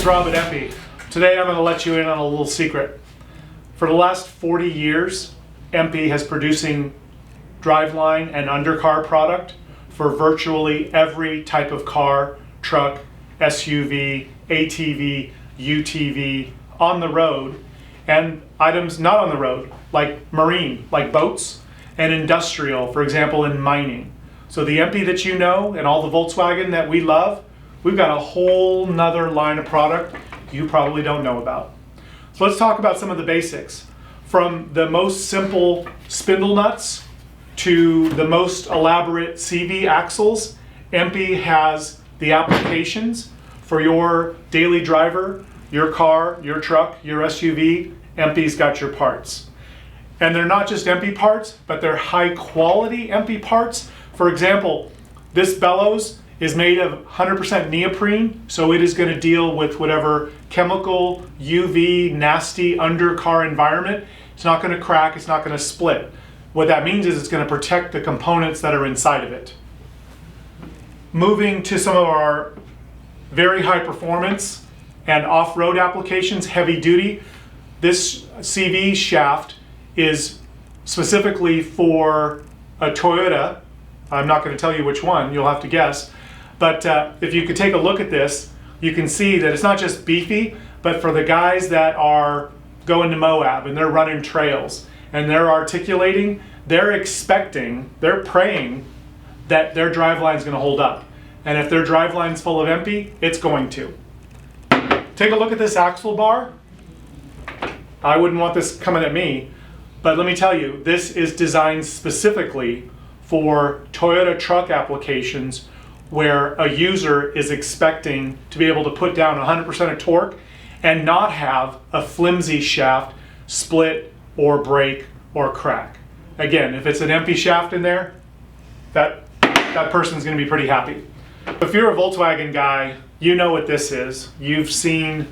it's Rob at Empi. Today I'm going to let you in on a little secret. For the last 40 years, Empi has producing driveline and undercar product for virtually every type of car, truck, SUV, ATV, UTV, on the road, and items not on the road, like marine, like boats, and industrial, for example, in mining. So the Empi that you know and all the Volkswagen that we love, we've got a whole nother line of product you probably don't know about. So let's talk about some of the basics. From the most simple spindle nuts to the most elaborate CV axles, Empi has the applications for your daily driver, your car, your truck, your SUV. Empi's got your parts. And they're not just Empi parts, but they're high quality Empi parts. For example, this bellows is made of 100% neoprene, so it is going to deal with whatever chemical, UV, nasty undercar environment. It's not going to crack, it's not going to split. What that means is it's going to protect the components that are inside of it. Moving to some of our very high performance and off-road applications, heavy duty, this CV shaft is specifically for a Toyota. I'm not going to tell you which one, you'll have to guess. But if you could take a look at this, you can see that it's not just beefy, but for the guys that are going to Moab and they're running trails and they're articulating, they're expecting, they're praying that their driveline's going to hold up. And if their driveline's full of Empi, it's going to. Take a look at this axle bar. I wouldn't want this coming at me, but let me tell you, this is designed specifically for Toyota truck applications where a user is expecting to be able to put down 100% of torque and not have a flimsy shaft split or break or crack. Again, if it's an Empi shaft in there, that person's going to be pretty happy. If you're a Volkswagen guy, you know what this is. You've seen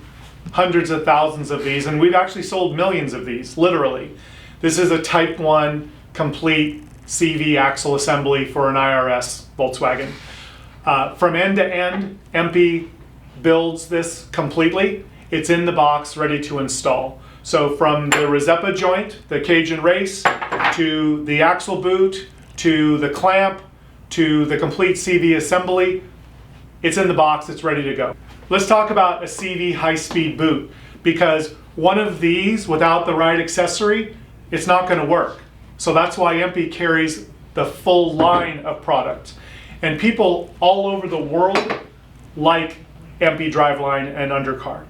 hundreds of thousands of these, and we've actually sold millions of these, literally. This is a Type 1 complete CV axle assembly for an IRS Volkswagen. From end to end, Empi builds this completely. It's in the box, ready to install. So from the Rezepa joint, the Cajun race, to the axle boot, to the clamp, to the complete CV assembly, it's in the box, it's ready to go. Let's talk about a CV high-speed boot, because one of these, without the right accessory, it's not going to work. So that's why Empi carries the full line of products. And people all over the world like Empi driveline and undercar.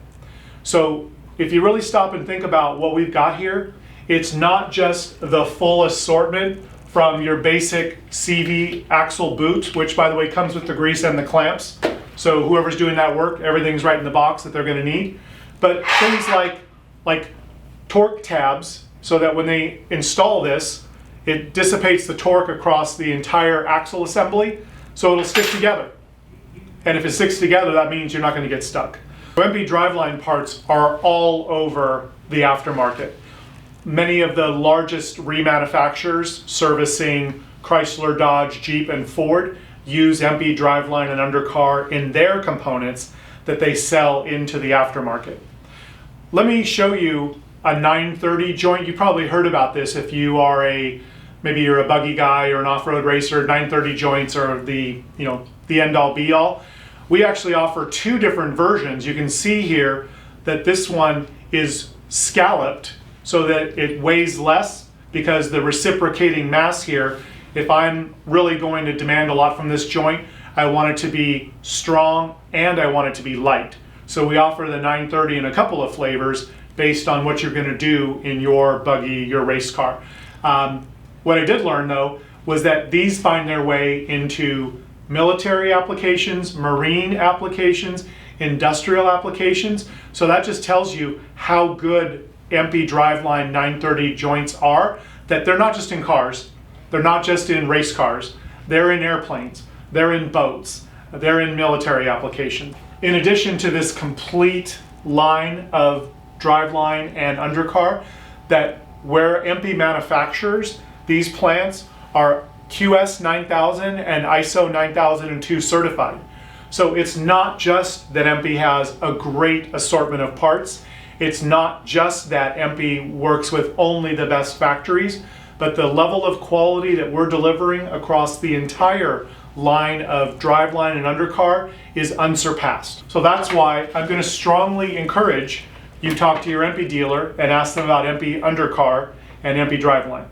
So if you really stop and think about what we've got here, it's not just the full assortment from your basic CV axle boot, which by the way comes with the grease and the clamps. So whoever's doing that work, everything's right in the box that they're going to need. But things like torque tabs, so that when they install this, it dissipates the torque across the entire axle assembly, so it'll stick together. And if it sticks together, that means you're not going to get stuck. Empi driveline parts are all over the aftermarket. Many of the largest remanufacturers servicing Chrysler, Dodge, Jeep, and Ford use Empi driveline and undercar in their components that they sell into the aftermarket. Let me show you a 930 joint. You probably heard about this if you are maybe you're a buggy guy or an off-road racer. 930 joints are the end-all be-all. We actually offer two different versions. You can see here that this one is scalloped so that it weighs less, because the reciprocating mass here, if I'm really going to demand a lot from this joint, I want it to be strong and I want it to be light. So we offer the 930 in a couple of flavors based on what you're going to do in your buggy, your race car. What I did learn though was that these find their way into military applications, marine applications, industrial applications. So that just tells you how good Empi driveline 930 joints are, that they're not just in cars, they're not just in race cars, they're in airplanes, they're in boats, they're in military application. In addition to this complete line of driveline and undercar, that where Empi manufactures, these plants are QS 9000 and ISO 9002 certified. So it's not just that Empi has a great assortment of parts. It's not just that Empi works with only the best factories, but the level of quality that we're delivering across the entire line of driveline and undercar is unsurpassed. So that's why I'm going to strongly encourage you talk to your Empi dealer and ask them about Empi undercar and Empi driveline.